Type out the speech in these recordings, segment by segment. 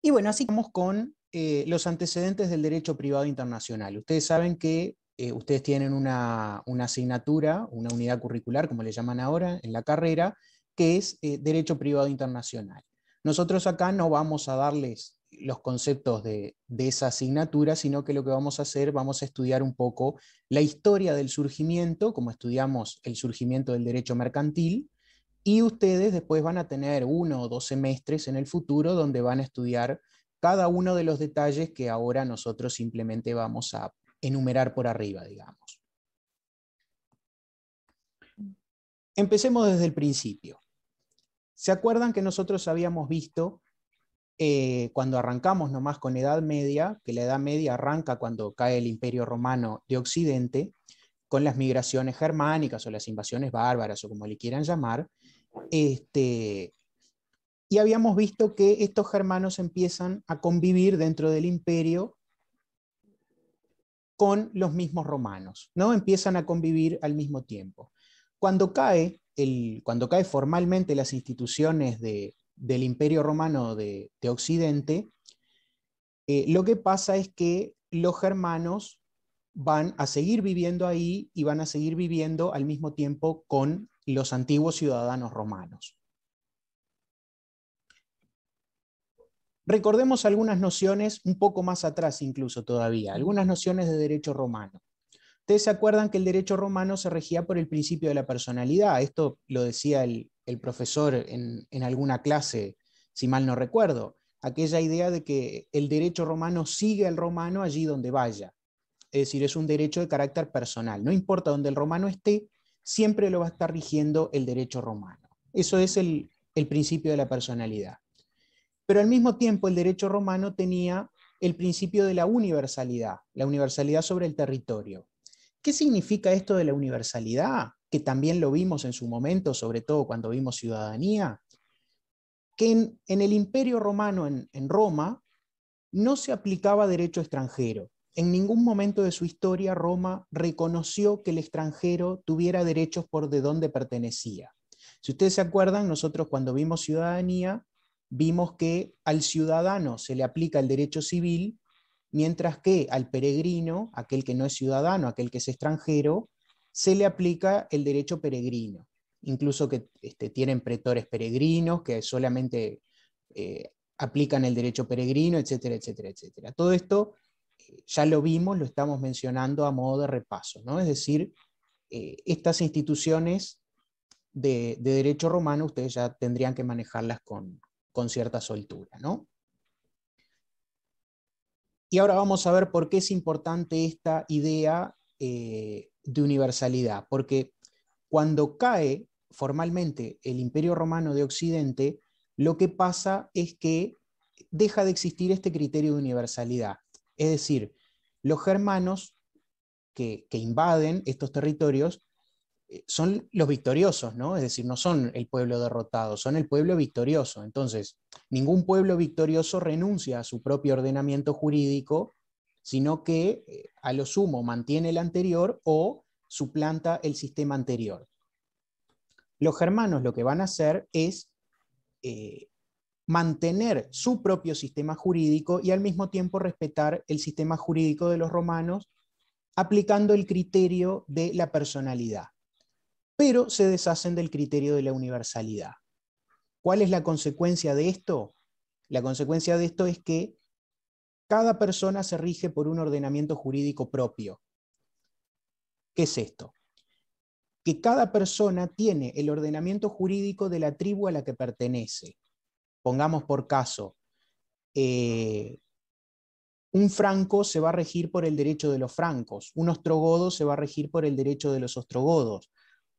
Y bueno, así vamos con los antecedentes del derecho privado internacional. Ustedes saben que ustedes tienen una asignatura, una unidad curricular, como le llaman ahora, en la carrera, que es derecho privado internacional. Nosotros acá no vamos a darles los conceptos de esa asignatura, sino que lo que vamos a hacer, vamos a estudiar un poco la historia del surgimiento, como estudiamos el surgimiento del derecho mercantil, y ustedes después van a tener 1 o 2 semestres en el futuro donde van a estudiar cada uno de los detalles que ahora nosotros simplemente vamos a enumerar por arriba, digamos. Empecemos desde el principio. ¿Se acuerdan que nosotros habíamos visto cuando arrancamos nomás con Edad Media, que la Edad Media arranca cuando cae el Imperio Romano de Occidente, con las migraciones germánicas o las invasiones bárbaras o como le quieran llamar, y habíamos visto que estos germanos empiezan a convivir dentro del imperio con los mismos romanos, ¿no? Empiezan a convivir al mismo tiempo. Cuando cae formalmente las instituciones del Imperio Romano de Occidente, lo que pasa es que los germanos van a seguir viviendo ahí y van a seguir viviendo al mismo tiempo con los antiguos ciudadanos romanos. Recordemos algunas nociones un poco más atrás incluso todavía, algunas nociones de derecho romano. Ustedes se acuerdan que el derecho romano se regía por el principio de la personalidad. Esto lo decía el profesor en alguna clase, si mal no recuerdo. Aquella idea de que el derecho romano sigue al romano allí donde vaya. Es decir, es un derecho de carácter personal. No importa donde el romano esté, siempre lo va a estar rigiendo el derecho romano. Eso es el principio de la personalidad. Pero al mismo tiempo el derecho romano tenía el principio de la universalidad sobre el territorio. ¿Qué significa esto de la universalidad? Que también lo vimos en su momento, sobre todo cuando vimos ciudadanía, que en el Imperio Romano, en Roma, no se aplicaba derecho extranjero. En ningún momento de su historia Roma reconoció que el extranjero tuviera derechos por de dónde pertenecía. Si ustedes se acuerdan, nosotros cuando vimos ciudadanía, vimos que al ciudadano se le aplica el derecho civil, mientras que al peregrino, aquel que no es ciudadano, aquel que es extranjero, se le aplica el derecho peregrino. Incluso que tienen pretores peregrinos, que solamente aplican el derecho peregrino, etcétera, etcétera, etcétera. Todo esto ya lo vimos, lo estamos mencionando a modo de repaso, ¿no? Es decir, estas instituciones de derecho romano ustedes ya tendrían que manejarlas con cierta soltura, ¿no? Y ahora vamos a ver por qué es importante esta idea de universalidad, porque cuando cae formalmente el Imperio Romano de Occidente, lo que pasa es que deja de existir este criterio de universalidad. Es decir, los germanos que invaden estos territorios son los victoriosos, ¿no? Es decir, no son el pueblo derrotado, son el pueblo victorioso. Entonces, ningún pueblo victorioso renuncia a su propio ordenamiento jurídico, sino que a lo sumo mantiene el anterior o suplanta el sistema anterior. Los germanos lo que van a hacer es mantener su propio sistema jurídico y al mismo tiempo respetar el sistema jurídico de los romanos, aplicando el criterio de la personalidad, pero se deshacen del criterio de la universalidad. ¿Cuál es la consecuencia de esto? La consecuencia de esto es que cada persona se rige por un ordenamiento jurídico propio. ¿Qué es esto? Que cada persona tiene el ordenamiento jurídico de la tribu a la que pertenece. Pongamos por caso, un franco se va a regir por el derecho de los francos, un ostrogodo se va a regir por el derecho de los ostrogodos,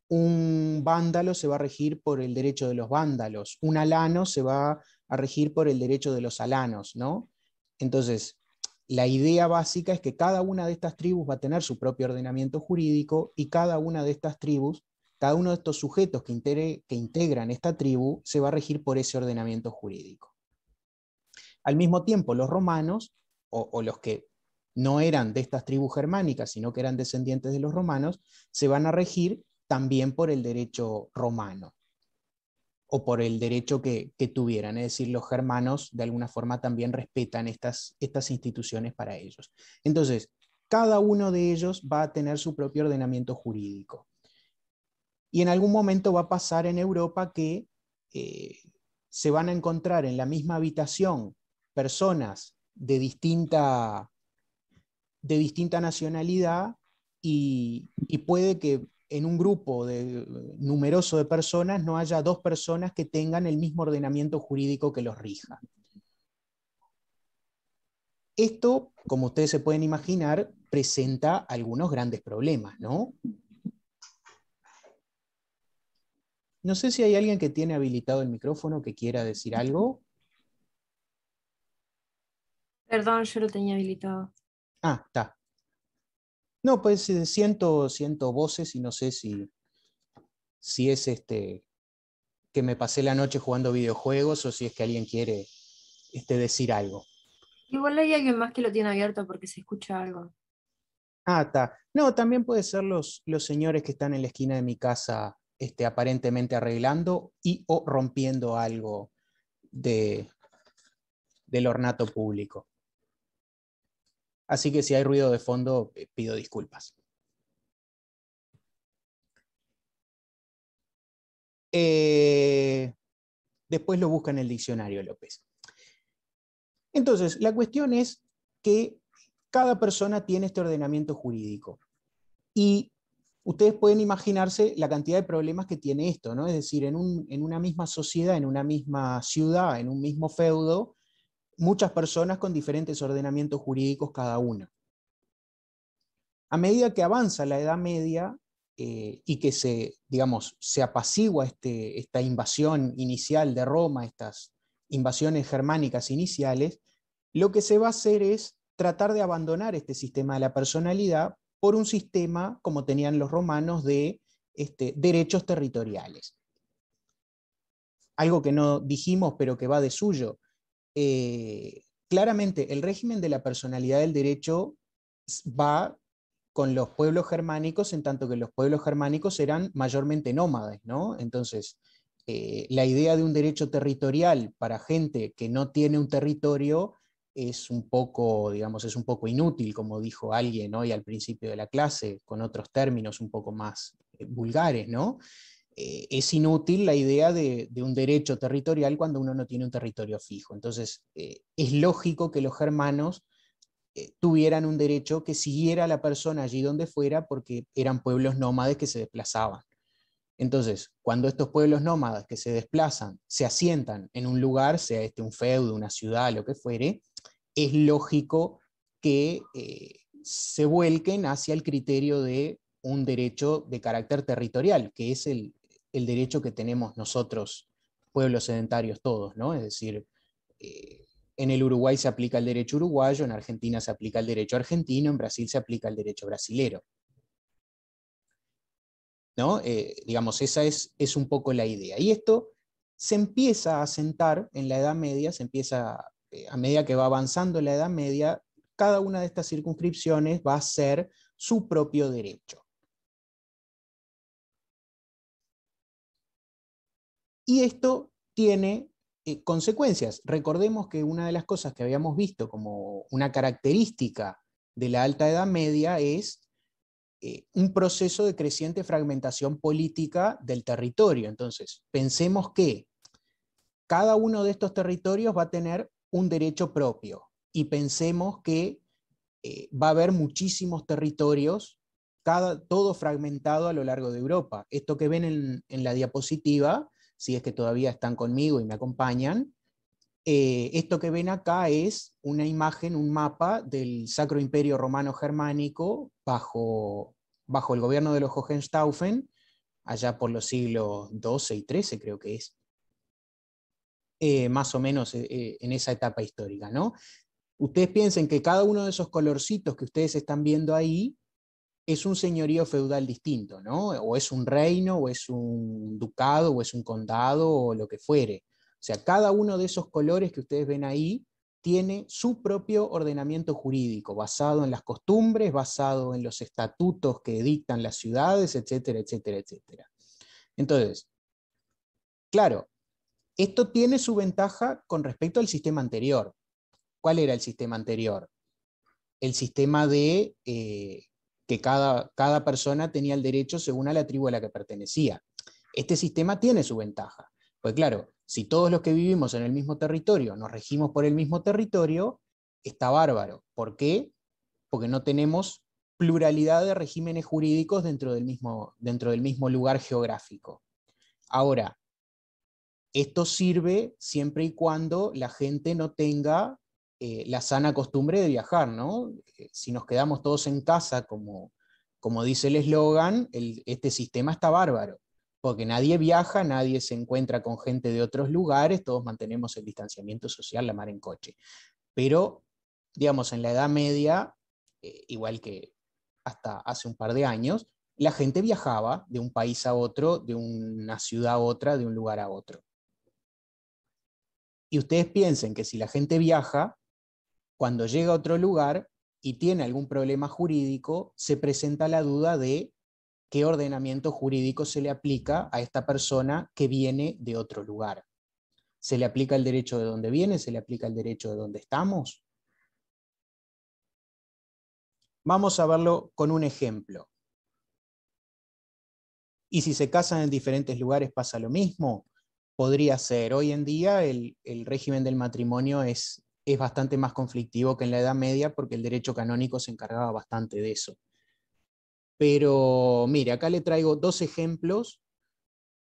un vándalo se va a regir por el derecho de los vándalos, un alano se va a regir por el derecho de los alanos, ¿no? Entonces, la idea básica es que cada una de estas tribus va a tener su propio ordenamiento jurídico y cada una de estas tribus, cada uno de estos sujetos que integran esta tribu, se va a regir por ese ordenamiento jurídico. Al mismo tiempo, los romanos, o los que no eran de estas tribus germánicas, sino que eran descendientes de los romanos, se van a regir también por el derecho romano. o por el derecho que tuvieran. Es decir, los germanos de alguna forma también respetan estas instituciones para ellos. Entonces, cada uno de ellos va a tener su propio ordenamiento jurídico. Y en algún momento va a pasar en Europa que se van a encontrar en la misma habitación personas de distinta nacionalidad y puede que en un grupo numeroso de personas no haya dos personas que tengan el mismo ordenamiento jurídico que los rija. Esto, como ustedes se pueden imaginar, presenta algunos grandes problemas, ¿no? No sé si hay alguien que tiene habilitado el micrófono que quiera decir algo. Perdón, yo lo tenía habilitado. Ah, está. No, pues siento voces y no sé si es que me pasé la noche jugando videojuegos o si es que alguien quiere decir algo. Igual hay alguien más que lo tiene abierto porque se escucha algo. Ah, está. No, también puede ser los señores que están en la esquina de mi casa aparentemente arreglando y o rompiendo algo de, del ornato público. Así que si hay ruido de fondo, pido disculpas. Después lo busca en el diccionario, López. Entonces, la cuestión es que cada persona tiene este ordenamiento jurídico. Y ustedes pueden imaginarse la cantidad de problemas que tiene esto, ¿no? Es decir, en una misma sociedad, en una misma ciudad, en un mismo feudo, muchas personas con diferentes ordenamientos jurídicos cada una. A medida que avanza la Edad Media y que se apacigua esta invasión inicial de Roma, estas invasiones germánicas iniciales, lo que se va a hacer es tratar de abandonar este sistema de la personalidad por un sistema, como tenían los romanos, de derechos territoriales. Algo que no dijimos, pero que va de suyo. Claramente, el régimen de la personalidad del derecho va con los pueblos germánicos, en tanto que los pueblos germánicos eran mayormente nómades, ¿no? Entonces, la idea de un derecho territorial para gente que no tiene un territorio es un poco, digamos, es un poco inútil, como dijo alguien hoy al principio de la clase, con otros términos un poco más vulgares, ¿no? Es inútil la idea de un derecho territorial cuando uno no tiene un territorio fijo. Entonces, es lógico que los germanos tuvieran un derecho que siguiera a la persona allí donde fuera porque eran pueblos nómades que se desplazaban. Entonces, cuando estos pueblos nómadas que se desplazan se asientan en un lugar, sea un feudo, una ciudad, lo que fuere, es lógico que se vuelquen hacia el criterio de un derecho de carácter territorial, que es el derecho que tenemos nosotros, pueblos sedentarios todos, ¿no? Es decir, en el Uruguay se aplica el derecho uruguayo, en Argentina se aplica el derecho argentino, en Brasil se aplica el derecho brasilero. ¿No? Digamos, esa es un poco la idea. Y esto se empieza a sentar en la Edad Media, a medida que va avanzando la Edad Media, cada una de estas circunscripciones va a ser su propio derecho. Y esto tiene consecuencias. Recordemos que una de las cosas que habíamos visto como una característica de la Alta Edad Media es un proceso de creciente fragmentación política del territorio. Entonces, pensemos que cada uno de estos territorios va a tener un derecho propio y pensemos que va a haber muchísimos territorios, todo fragmentado a lo largo de Europa. Esto que ven en la diapositiva, si es que todavía están conmigo y me acompañan, esto que ven acá es una imagen, un mapa del Sacro Imperio Romano Germánico bajo el gobierno de los Hohenstaufen, allá por los siglos XII y XIII creo que es, más o menos en esa etapa histórica, ¿no? Ustedes piensen que cada uno de esos colorcitos que ustedes están viendo ahí es un señorío feudal distinto, ¿no? O es un reino, o es un ducado, o es un condado, o lo que fuere. O sea, cada uno de esos colores que ustedes ven ahí tiene su propio ordenamiento jurídico, basado en las costumbres, basado en los estatutos que dictan las ciudades, etcétera, etcétera, etcétera. Entonces, claro, Esto tiene su ventaja con respecto al sistema anterior. ¿Cuál era el sistema anterior? El sistema de que cada persona tenía el derecho según a la tribu a la que pertenecía. Este sistema tiene su ventaja. Pues claro, si todos los que vivimos en el mismo territorio nos regimos por el mismo territorio, está bárbaro. ¿Por qué? Porque no tenemos pluralidad de regímenes jurídicos dentro del mismo lugar geográfico. Ahora, esto sirve siempre y cuando la gente no tenga la sana costumbre de viajar, ¿no? Si nos quedamos todos en casa, como dice el eslogan, este sistema está bárbaro, porque nadie viaja, nadie se encuentra con gente de otros lugares, todos mantenemos el distanciamiento social, la mar en coche. Pero, digamos, en la Edad Media, igual que hasta hace un par de años, la gente viajaba de un país a otro, de una ciudad a otra, de un lugar a otro. Y ustedes piensen que si la gente viaja, cuando llega a otro lugar y tiene algún problema jurídico, se presenta la duda de qué ordenamiento jurídico se le aplica a esta persona que viene de otro lugar. ¿Se le aplica el derecho de donde viene? ¿Se le aplica el derecho de donde estamos? Vamos a verlo con un ejemplo. ¿Y si se casan en diferentes lugares pasa lo mismo? Podría ser. Hoy en día el régimen del matrimonio es bastante más conflictivo que en la Edad Media porque el derecho canónico se encargaba bastante de eso. Pero mire, acá le traigo dos ejemplos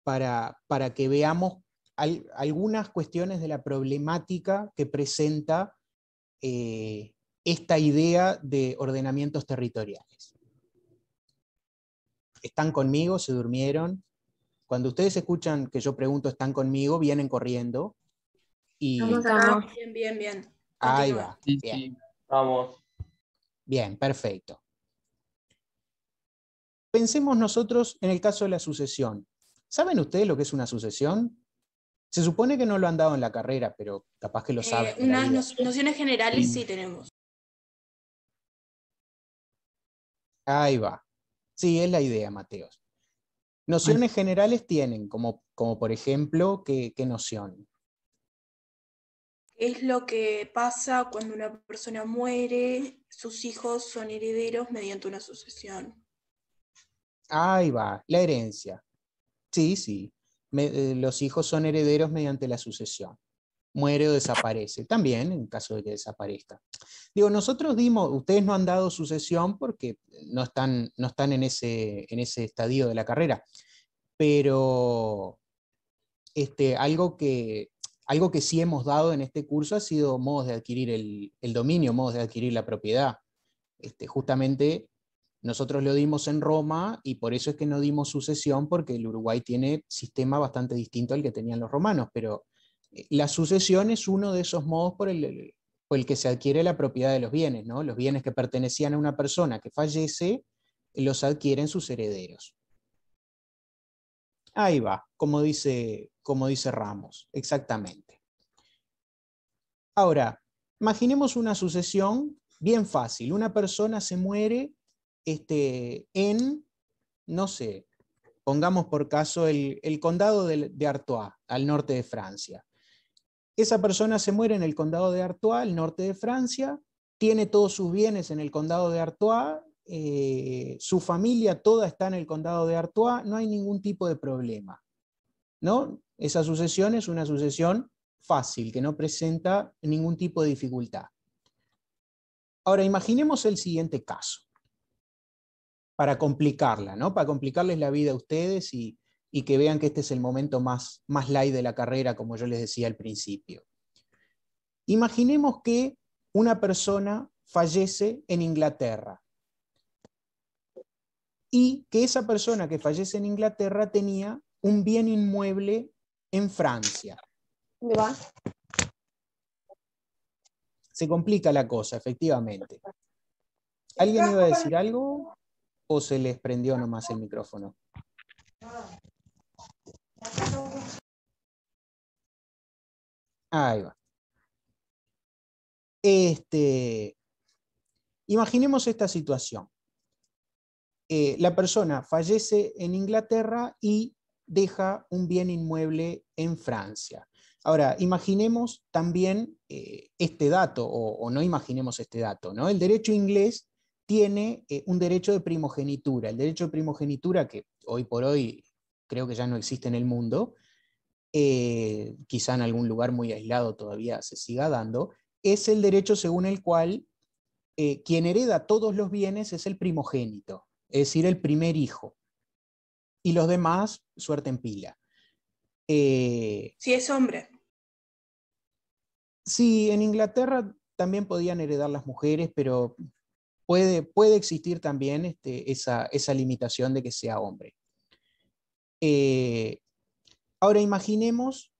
para que veamos algunas cuestiones de la problemática que presenta esta idea de ordenamientos territoriales. ¿Están conmigo? ¿Se durmieron? Cuando ustedes escuchan que yo pregunto ¿están conmigo? Vienen corriendo. Y Estamos acá. Bien, bien, bien. ahí Continúa. va. Sí, Bien, sí, vamos. bien, perfecto. Pensemos nosotros en el caso de la sucesión. ¿Saben ustedes lo que es una sucesión? Se supone que no lo han dado en la carrera, pero capaz que lo saben. de la Unas vida. nociones generales Sí. sí tenemos. Ahí va. Sí, es la idea, Mateos. Nociones generales tienen, como por ejemplo, ¿qué noción? Es lo que pasa cuando una persona muere, sus hijos son herederos mediante una sucesión. Ahí va, la herencia. Sí, sí. Los hijos son herederos mediante la sucesión. Muere o desaparece. También en caso de que desaparezca. Digo, nosotros ustedes no han dado sucesión porque no están en ese estadio de la carrera. Pero algo que sí hemos dado en este curso ha sido modos de adquirir el dominio, modos de adquirir la propiedad. Justamente nosotros lo dimos en Roma y por eso es que no dimos sucesión, porque el Uruguay tiene sistema bastante distinto al que tenían los romanos, pero la sucesión es uno de esos modos por el que se adquiere la propiedad de los bienes, ¿no? Los bienes que pertenecían a una persona que fallece los adquieren sus herederos. Ahí va, como dice Ramos, exactamente. Ahora, imaginemos una sucesión bien fácil. Una persona se muere en, no sé, pongamos por caso el condado de Artois, al norte de Francia. Esa persona se muere en el condado de Artois, al norte de Francia, tiene todos sus bienes en el condado de Artois, su familia toda está en el condado de Artois, no hay ningún tipo de problema, ¿no? Esa sucesión es una sucesión fácil, que no presenta ningún tipo de dificultad. Ahora, imaginemos el siguiente caso, para complicarla, ¿no? Para complicarles la vida a ustedes y que vean que este es el momento más light de la carrera, como yo les decía al principio. Imaginemos que una persona fallece en Inglaterra y que esa persona que fallece en Inglaterra tenía un bien inmueble en Francia. ¿Va? Se complica la cosa, efectivamente. ¿Alguien iba a decir algo o se les prendió nomás el micrófono? Ahí va. Imaginemos esta situación. La persona fallece en Inglaterra y deja un bien inmueble en Francia. Ahora, imaginemos también este dato, o no imaginemos este dato, ¿no? El derecho inglés tiene un derecho de primogenitura. El derecho de primogenitura, que hoy por hoy creo que ya no existe en el mundo, quizá en algún lugar muy aislado todavía se siga dando, es el derecho según el cual quien hereda todos los bienes es el primogénito, es decir, el primer hijo. Y los demás, suerte en pila. Si es hombre. Sí, en Inglaterra también podían heredar las mujeres, pero puede existir también esa limitación de que sea hombre. Ahora imaginemos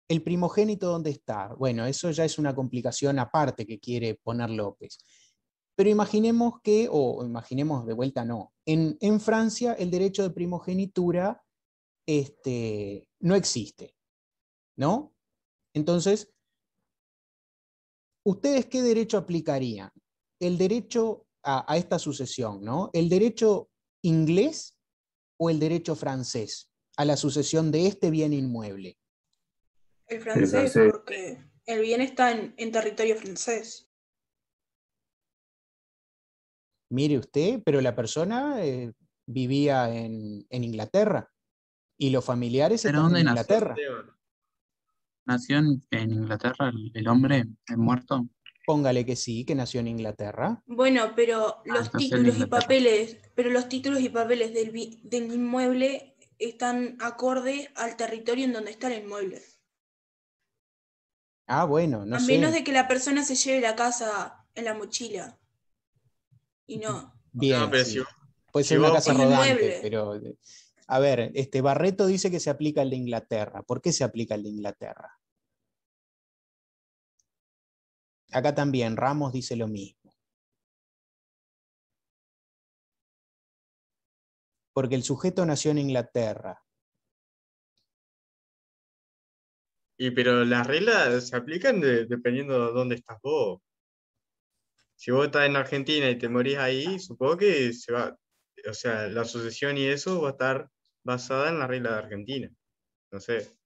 el primogénito dónde está. Bueno, eso ya es una complicación aparte que quiere poner López. Pero imaginemos que, o imaginemos de vuelta no, en Francia el derecho de primogenitura no existe, ¿no? Entonces, ¿ustedes qué derecho aplicarían? El derecho a esta sucesión, ¿no? ¿El derecho inglés o el derecho francés a la sucesión de este bien inmueble? El francés, porque el bien está en territorio francés. Mire usted, pero la persona vivía en Inglaterra y los familiares ¿Pero están en dónde nació? Inglaterra. ¿Nació en Inglaterra el hombre, el muerto? Póngale que sí, que nació en Inglaterra. Bueno, pero los Entonces el de títulos y Inglaterra. papeles del inmueble están acorde al territorio en donde está el inmueble. Ah, bueno, no A menos sé. de que la persona se lleve la casa en la mochila. Y no. Bien, pero sí. Puede ser una casa El rodante, inmueble. pero a ver, Barreto dice que se aplica el de Inglaterra. ¿Por qué se aplica el de Inglaterra? Acá también, Ramos dice lo mismo. Porque el sujeto nació en Inglaterra. pero las reglas se aplican dependiendo de dónde estás vos. Si vos estás en Argentina y te morís ahí, supongo que se va, o sea, la sucesión y eso va a estar basada en la regla de Argentina. No sé.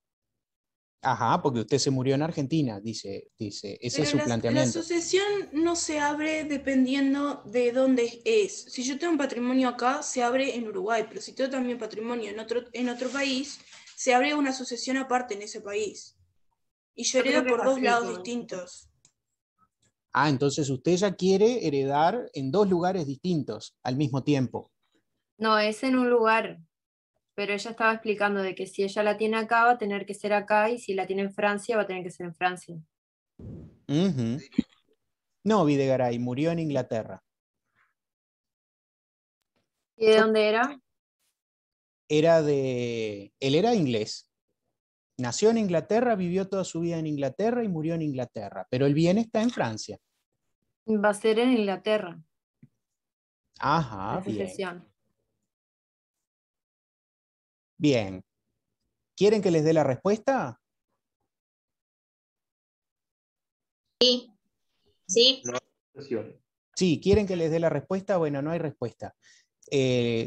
Ajá, porque usted se murió en Argentina, dice. Ese Pero es su la planteamiento. sucesión no se abre dependiendo de dónde es. Si yo tengo un patrimonio acá, se abre en Uruguay, pero si tengo también patrimonio en otro país, se abre una sucesión aparte en ese país. Y yo Yo creo heredo que es por dos así, lados como- distintos. Ah, entonces usted ya quiere heredar en dos lugares distintos al mismo tiempo. No, es en un lugar, pero ella estaba explicando de que si ella la tiene acá, va a tener que ser acá, y si la tiene en Francia, va a tener que ser en Francia. Ujú. No, Videgaray murió en Inglaterra. ¿Y de Yo dónde era? él era inglés. Nació en Inglaterra, vivió toda su vida en Inglaterra y murió en Inglaterra, pero el bien está en Francia. Va a ser en Inglaterra, Ajá, la bien. sucesión. Bien. ¿Quieren que les dé la respuesta? Sí, Sí, ¿quieren que les dé la respuesta? Bueno, no hay respuesta.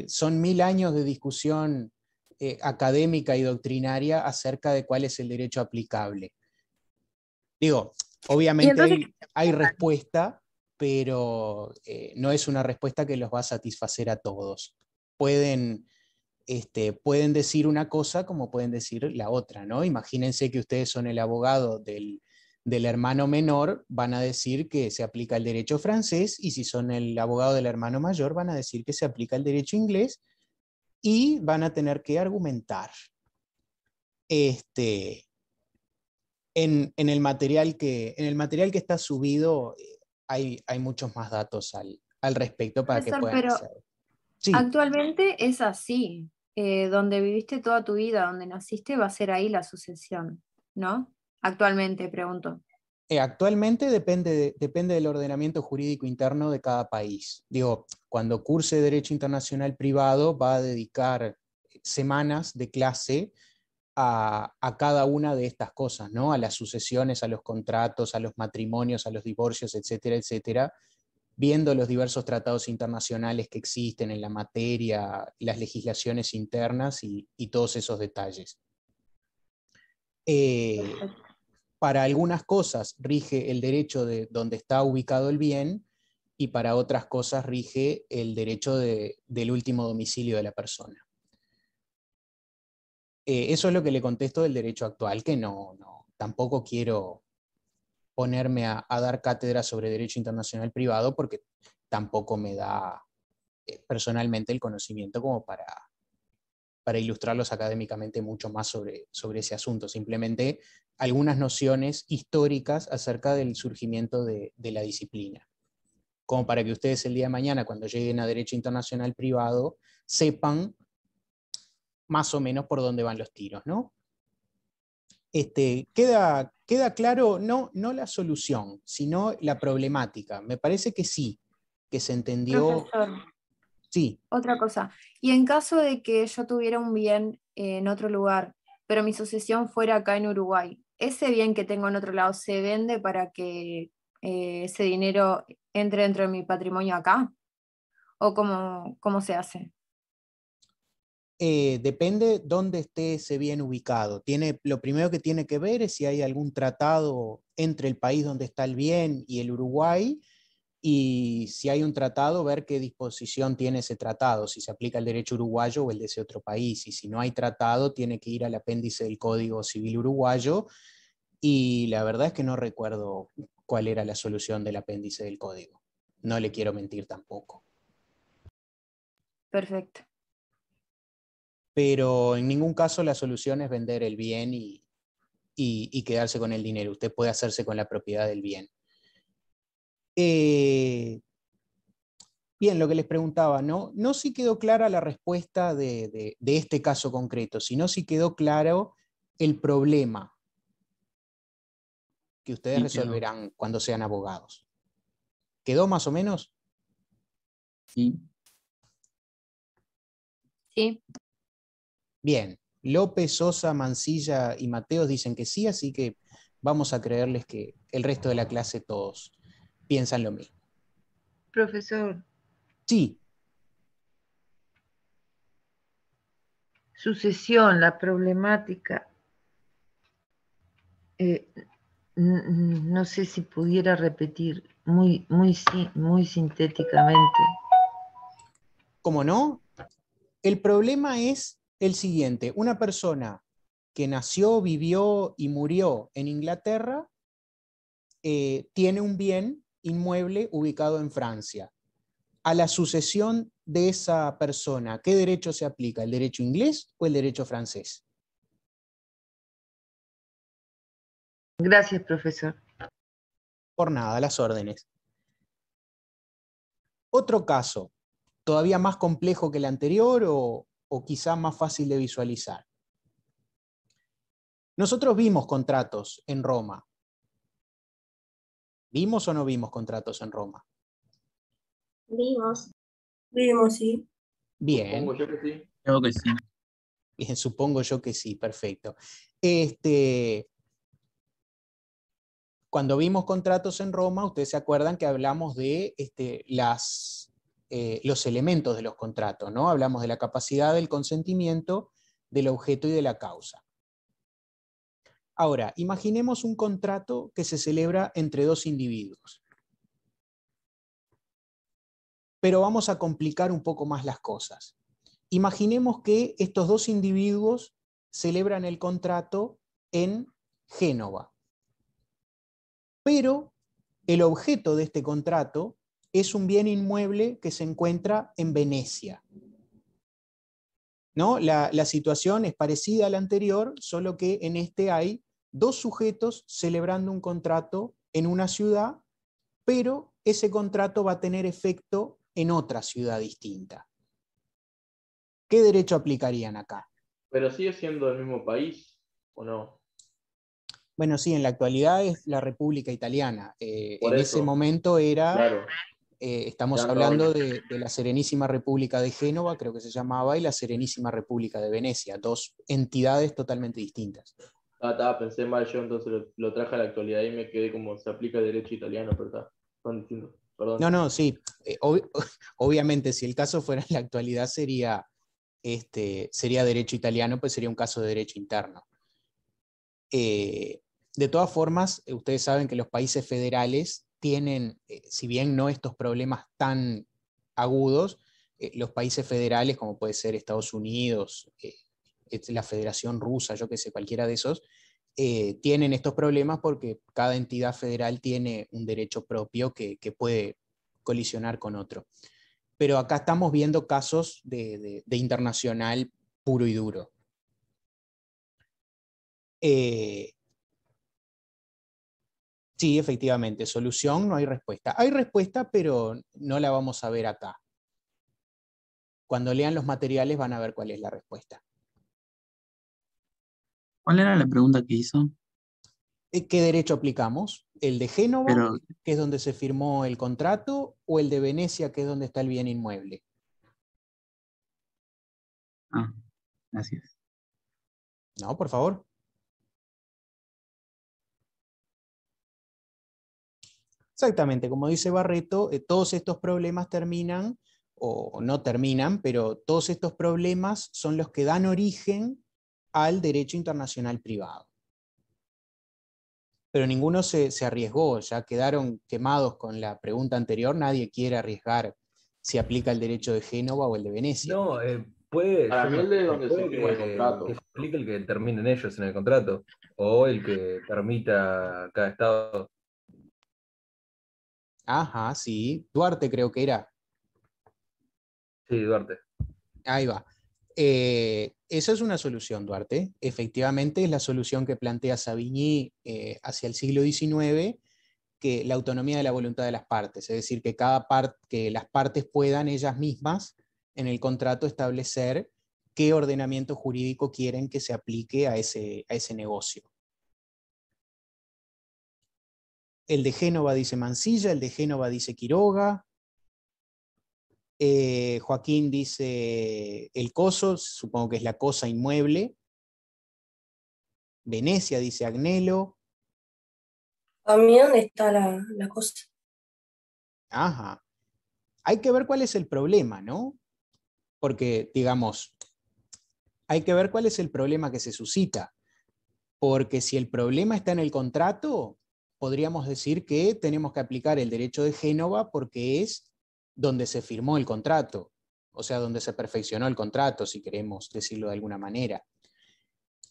Son 1000 años de discusión académica y doctrinaria acerca de cuál es el derecho aplicable. Digo, Y obviamente entonces, hay respuesta, pero no es una respuesta que los va a satisfacer a todos. Pueden decir una cosa como pueden decir la otra, ¿no? Imagínense que ustedes son el abogado del hermano menor, van a decir que se aplica el derecho francés, y si son el abogado del hermano mayor, van a decir que se aplica el derecho inglés, y van a tener que argumentar. En el material que está subido hay muchos más datos al respecto para que profesor, puedan pero hacer. Sí, actualmente es así. Donde viviste toda tu vida, donde naciste, va a ser ahí la sucesión, ¿no? Actualmente, pregunto. actualmente depende del ordenamiento jurídico interno de cada país. Digo, cuando curse Derecho Internacional Privado va a dedicar semanas de clase a cada una de estas cosas, ¿no? A las sucesiones, a los contratos, a los matrimonios, a los divorcios, etcétera, etcétera, viendo los diversos tratados internacionales que existen en la materia, las legislaciones internas y todos esos detalles. Eh, para algunas cosas rige el derecho de donde está ubicado el bien, y para otras cosas rige el derecho del último domicilio de la persona. Eso es lo que le contesto del derecho actual, que tampoco quiero ponerme a dar cátedra sobre derecho internacional privado, porque tampoco me da personalmente el conocimiento como para ilustrarlos académicamente mucho más sobre ese asunto. Simplemente algunas nociones históricas acerca del surgimiento de la disciplina, como para que ustedes el día de mañana, cuando lleguen a derecho internacional privado, sepan más o menos por dónde van los tiros, ¿no? Queda claro no la solución, sino la problemática. Me parece que sí, que se entendió. Profesor, Sí, otra cosa. Y en caso de que yo tuviera un bien en otro lugar, pero mi sucesión fuera acá en Uruguay, ¿ese bien que tengo en otro lado se vende para que ese dinero entre dentro de mi patrimonio acá? ¿O cómo se hace? depende dónde esté ese bien ubicado. Lo primero que tiene que ver es si hay algún tratado entre el país donde está el bien y el Uruguay, y si hay un tratado, ver qué disposición tiene ese tratado, si se aplica el derecho uruguayo o el de ese otro país. Y si no hay tratado, tiene que ir al apéndice del Código Civil uruguayo, y la verdad es que no recuerdo cuál era la solución del apéndice del Código. No le quiero mentir tampoco. Perfecto. Pero en ningún caso la solución es vender el bien y quedarse con el dinero. Usted puede hacerse con la propiedad del bien. Bien, lo que les preguntaba, no si quedó clara la respuesta de este caso concreto, sino si quedó claro el problema que ustedes Sí, quedó. resolverán cuando sean abogados. ¿Quedó más o menos? Sí. Sí, Bien. López, Sosa, Mancilla y Mateos dicen que sí, así que vamos a creerles que el resto de la clase todos piensan lo mismo. Profesor, Sí, sucesión, la problemática. No sé si pudiera repetir muy sintéticamente. ¿cómo no? El problema es el siguiente: una persona que nació, vivió y murió en Inglaterra tiene un bien inmueble ubicado en Francia. A la sucesión de esa persona, ¿qué derecho se aplica? ¿El derecho inglés o el derecho francés? Gracias, profesor. Por nada, las órdenes. Otro caso, todavía más complejo que el anterior o quizá más fácil de visualizar. Nosotros vimos contratos en Roma. ¿Vimos o no vimos contratos en Roma? Vimos. Vimos, sí. Bien. Supongo yo que sí. Creo que sí. Bien, supongo yo que sí, perfecto. Cuando vimos contratos en Roma, ustedes se acuerdan que hablamos de los elementos de los contratos, ¿no? Hablamos de la capacidad, del consentimiento, del objeto y de la causa. Ahora, imaginemos un contrato que se celebra entre dos individuos. Pero vamos a complicar un poco más las cosas. Imaginemos que estos dos individuos celebran el contrato en Génova. Pero el objeto de este contrato es un bien inmueble que se encuentra en Venecia. ¿No? La situación es parecida a la anterior, solo que en este hay dos sujetos celebrando un contrato en una ciudad, pero ese contrato va a tener efecto en otra ciudad distinta. ¿Qué derecho aplicarían acá? Pero sigue siendo el mismo país, ¿o no? Bueno, sí, en la actualidad es la República Italiana. Por En eso, ese momento era, claro. estamos Ya no- hablando de la Serenísima República de Génova, creo que se llamaba, y la Serenísima República de Venecia, dos entidades totalmente distintas. Pensé mal yo, entonces lo traje a la actualidad y me quedé como se aplica el derecho italiano, pero son distintos. Perdón. No, sí, obviamente si el caso fuera en la actualidad sería derecho italiano, pues sería un caso de derecho interno. De todas formas, ustedes saben que los países federales tienen, si bien no estos problemas tan agudos, los países federales, como puede ser Estados Unidos, la Federación Rusa, yo que sé, cualquiera de esos, tienen estos problemas porque cada entidad federal tiene un derecho propio que puede colisionar con otro. Pero acá estamos viendo casos de internacional puro y duro. Sí, efectivamente, solución, no hay respuesta. Hay respuesta, pero no la vamos a ver acá. Cuando lean los materiales van a ver cuál es la respuesta. ¿Cuál era la pregunta que hizo? ¿Qué derecho aplicamos? ¿El de Génova, Pero, que es donde se firmó el contrato, o el de Venecia, que es donde está el bien inmueble? gracias. No, por favor. Exactamente, como dice Barreto, todos estos problemas terminan, o no terminan, pero todos estos problemas son los que dan origen al derecho internacional privado. Pero ninguno se arriesgó, ya quedaron quemados con la pregunta anterior, nadie quiere arriesgar si aplica el derecho de Génova o el de Venecia. No, puede, Para yo mí no el de sé, donde se puede firma el contrato. que se aplique el que determinen ellos en el contrato, o el que permita cada estado. Ajá, sí, Duarte creo que era. Sí, Duarte. Ahí va. Esa es una solución, Duarte. Efectivamente es la solución que plantea Savigny hacia el siglo XIX, que la autonomía de la voluntad de las partes, es decir, que, que las partes puedan ellas mismas en el contrato establecer qué ordenamiento jurídico quieren que se aplique a ese negocio. El de Génova dice Mansilla, el de Génova dice Quiroga, Joaquín dice el coso, supongo que es la cosa inmueble. Venecia dice Agnello. ¿A mí dónde está la cosa? Ajá. Hay que ver cuál es el problema, ¿no? Porque, digamos, hay que ver cuál es el problema que se suscita. Porque si el problema está en el contrato, podríamos decir que tenemos que aplicar el derecho de Génova porque es donde se firmó el contrato, o sea, donde se perfeccionó el contrato, si queremos decirlo de alguna manera.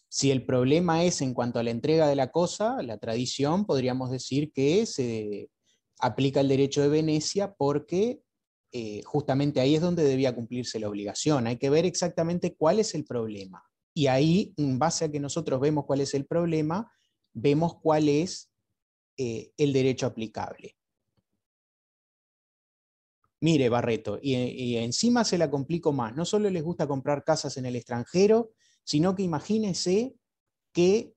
Si el problema es en cuanto a la entrega de la cosa, la tradición, podríamos decir que se aplica el derecho de Venecia porque justamente ahí es donde debía cumplirse la obligación. Hay que ver exactamente cuál es el problema. Y ahí, en base a que nosotros vemos cuál es el problema, vemos cuál es el derecho aplicable. Mire, Barreto, y encima se la complico más. No solo les gusta comprar casas en el extranjero, sino que imagínese que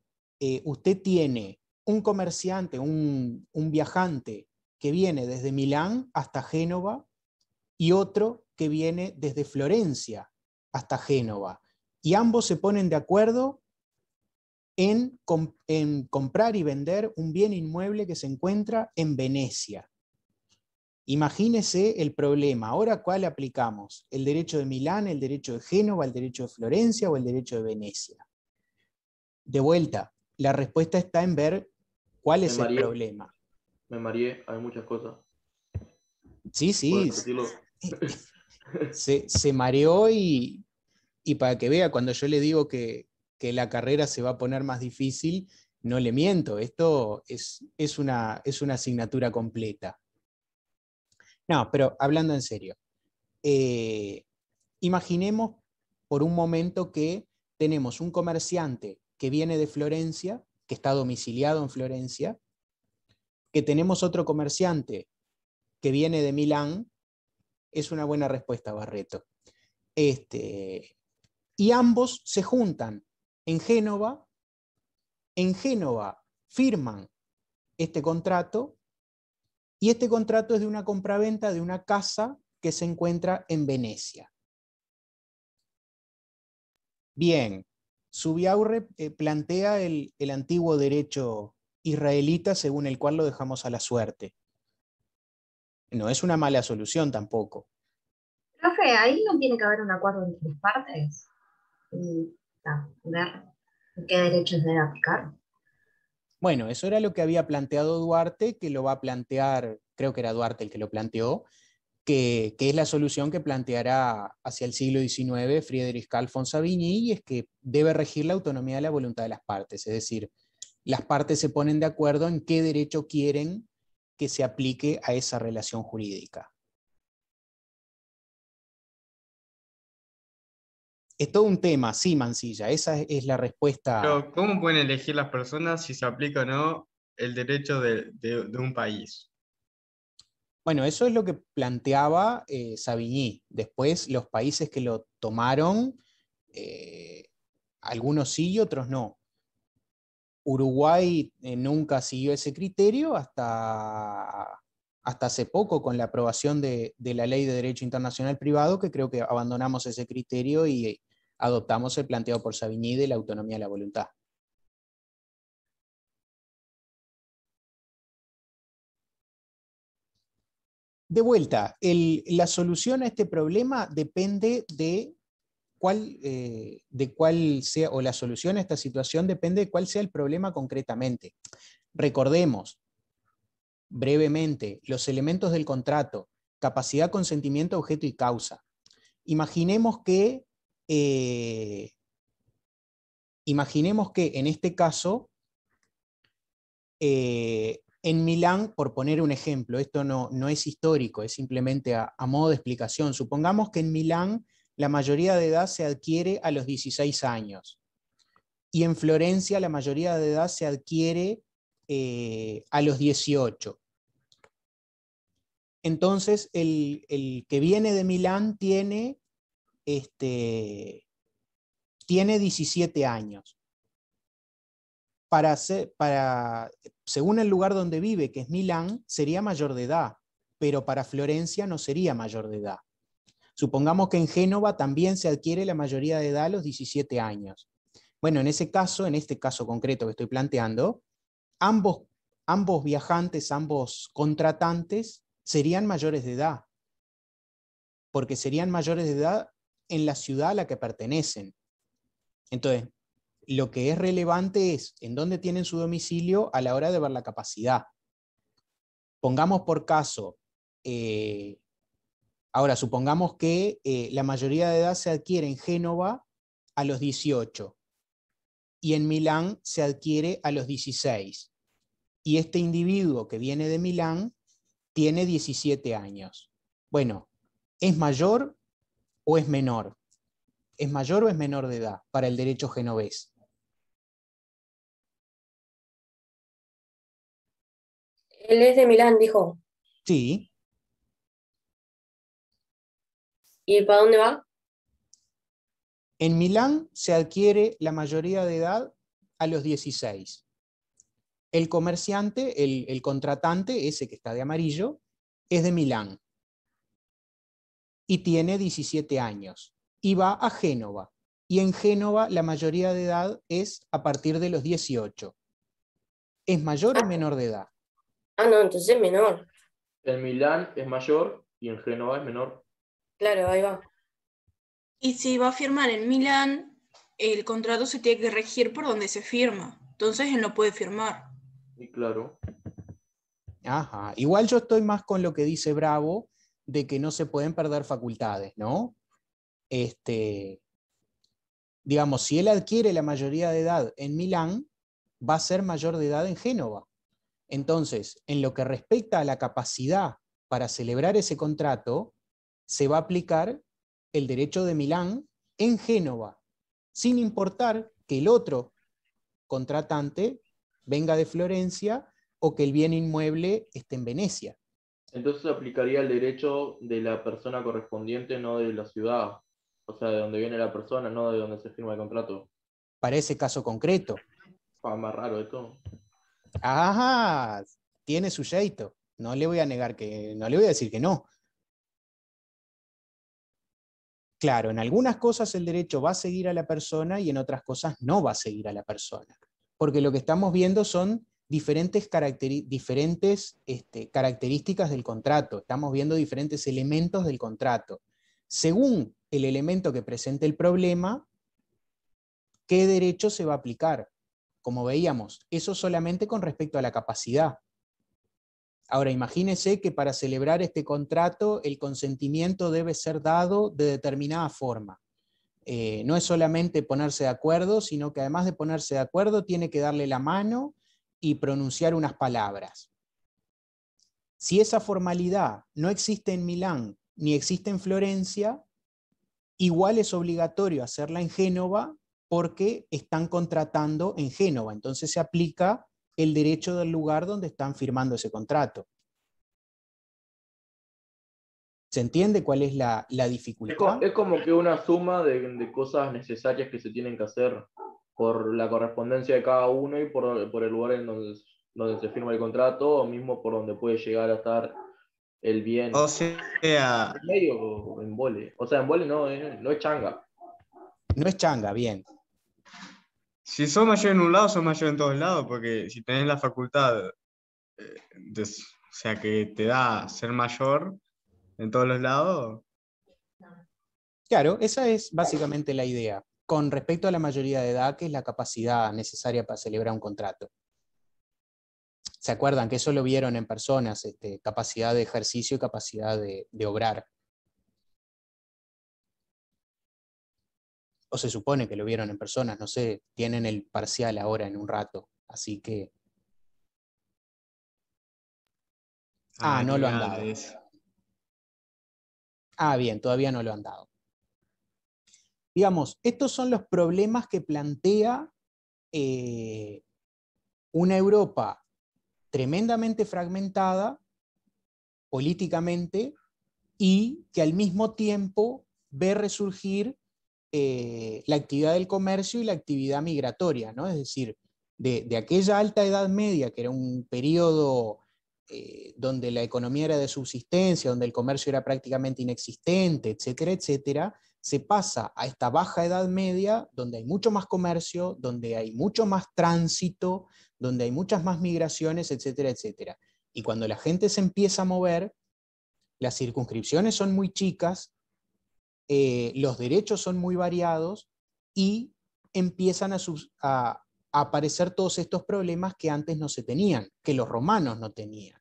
usted tiene un comerciante, un viajante que viene desde Milán hasta Génova y otro que viene desde Florencia hasta Génova. Y ambos se ponen de acuerdo en comprar y vender un bien inmueble que se encuentra en Venecia. Imagínese el problema. Ahora, ¿cuál aplicamos? ¿El derecho de Milán, el derecho de Génova, el derecho de Florencia o el derecho de Venecia? De vuelta, la respuesta está en ver cuál es el problema. Me mareé, hay muchas cosas. Sí, sí. ¿Puedes repetirlo? Se mareó y para que vea, cuando yo le digo que la carrera se va a poner más difícil, no le miento, esto es una asignatura completa. No, pero hablando en serio, imaginemos por un momento que tenemos un comerciante que viene de Florencia, que está domiciliado en Florencia, que tenemos otro comerciante que viene de Milán. Es una buena respuesta, Barreto. Y ambos se juntan en Génova firman este contrato, y este contrato es de una compraventa de una casa que se encuentra en Venecia. Bien, Zubiaurre plantea el antiguo derecho israelita según el cual lo dejamos a la suerte. No es una mala solución tampoco. Profe, ahí no tiene que haber un acuerdo entre las partes y ver qué derechos debe aplicar. Bueno, eso era lo que había planteado Duarte, que lo va a plantear, creo que era Duarte el que lo planteó, que es la solución que planteará hacia el siglo XIX Friedrich Carl von Savigny, y es que debe regir la autonomía de la voluntad de las partes, es decir, las partes se ponen de acuerdo en qué derecho quieren que se aplique a esa relación jurídica. Es todo un tema, sí, Mansilla, esa es la respuesta. Pero, ¿cómo pueden elegir las personas si se aplica o no el derecho de un país? Bueno, eso es lo que planteaba Savigny. Después, los países que lo tomaron, algunos sí y otros no. Uruguay nunca siguió ese criterio hasta hace poco, con la aprobación de la Ley de Derecho Internacional Privado, que creo que abandonamos ese criterio y adoptamos el planteado por Savigny de la autonomía de la voluntad. De vuelta, la solución a este problema depende de cuál sea, o la solución a esta situación depende de cuál sea el problema concretamente. Recordemos, brevemente, los elementos del contrato: capacidad, consentimiento, objeto y causa. Imaginemos que en este caso, en Milán, por poner un ejemplo, esto no es histórico, es simplemente a modo de explicación. Supongamos que en Milán la mayoría de edad se adquiere a los 16 años, y en Florencia la mayoría de edad se adquiere a los 18. Entonces, el que viene de Milán tiene 17 años. Según el lugar donde vive, que es Milán, sería mayor de edad, pero para Florencia no sería mayor de edad. Supongamos que en Génova también se adquiere la mayoría de edad a los 17 años. Bueno, en este caso concreto que estoy planteando, ambos viajantes, ambos contratantes, serían mayores de edad, porque serían mayores de edad en la ciudad a la que pertenecen. Entonces, lo que es relevante es en dónde tienen su domicilio a la hora de ver la capacidad. Pongamos por caso, ahora supongamos que la mayoría de edad se adquiere en Génova a los 18 y en Milán se adquiere a los 16. Y este individuo que viene de Milán tiene 17 años. Bueno, ¿es mayor o es menor? ¿Es mayor o es menor de edad para el derecho genovés? Él es de Milán, dijo. Sí. ¿Y para dónde va? En Milán se adquiere la mayoría de edad a los 16. El comerciante, el contratante, ese que está de amarillo, es de Milán y tiene 17 años y va a Génova. Y en Génova la mayoría de edad es a partir de los 18. ¿Es mayor o menor de edad? Ah, no, entonces es menor. En Milán es mayor y en Génova es menor. Claro, ahí va. Y si va a firmar en Milán, el contrato se tiene que regir por donde se firma. Entonces él no puede firmar. Y claro. Ajá. Igual yo estoy más con lo que dice Bravo, de que no se pueden perder facultades, ¿no? Digamos, si él adquiere la mayoría de edad en Milán, va a ser mayor de edad en Génova. Entonces, en lo que respecta a la capacidad para celebrar ese contrato, se va a aplicar el derecho de Milán en Génova, sin importar que el otro contratante venga de Florencia o que el bien inmueble esté en Venecia. Entonces aplicaría el derecho de la persona correspondiente, no de la ciudad. O sea, de donde viene la persona, no de donde se firma el contrato. Para ese caso concreto. Más raro esto. Ajá, tiene su jeito. No le voy a negar no le voy a decir que no. Claro, en algunas cosas el derecho va a seguir a la persona y en otras cosas no va a seguir a la persona. Porque lo que estamos viendo son diferentes características del contrato. Estamos viendo diferentes elementos del contrato. Según el elemento que presente el problema, ¿qué derecho se va a aplicar? como veíamos, eso solamente con respecto a la capacidad. Ahora, imagínense que para celebrar este contrato el consentimiento debe ser dado de determinada forma. No es solamente ponerse de acuerdo, sino que además de ponerse de acuerdo tiene que darle la mano y pronunciar unas palabras. Si esa formalidad no existe en Milán ni existe en Florencia, igual es obligatorio hacerla en Génova porque están contratando en Génova. Entonces se aplica el derecho del lugar donde están firmando ese contrato. ¿Se entiende cuál es la dificultad? Es como que una suma de cosas necesarias que se tienen que hacer por la correspondencia de cada uno y por el lugar en donde se firma el contrato, o mismo por donde puede llegar a estar el bien. O sea, ¿En medio o embole? O sea, embole no es changa. No es changa, bien. si sos mayor en un lado, sos mayor en todos lados, porque si tenés la facultad, o sea, que te da ser mayor en todos los lados. Claro, esa es básicamente la idea. Con respecto a la mayoría de edad, que es la capacidad necesaria para celebrar un contrato. ¿Se acuerdan que eso lo vieron en personas? Capacidad de ejercicio y capacidad de obrar. O se supone que lo vieron en personas, no sé, tienen el parcial ahora en un rato, así que... no lo han dado. Bien, todavía no lo han dado. Digamos, estos son los problemas que plantea una Europa tremendamente fragmentada políticamente y que al mismo tiempo ve resurgir la actividad del comercio y la actividad migratoria, ¿no? Es decir, de aquella alta Edad Media, que era un periodo donde la economía era de subsistencia, donde el comercio era prácticamente inexistente, etcétera, etcétera, se pasa a esta baja Edad Media, donde hay mucho más comercio, donde hay mucho más tránsito, donde hay muchas más migraciones, etcétera, etcétera. Y cuando la gente se empieza a mover, las circunscripciones son muy chicas, los derechos son muy variados y empiezan a aparecer todos estos problemas que antes no se tenían, que los romanos no tenían.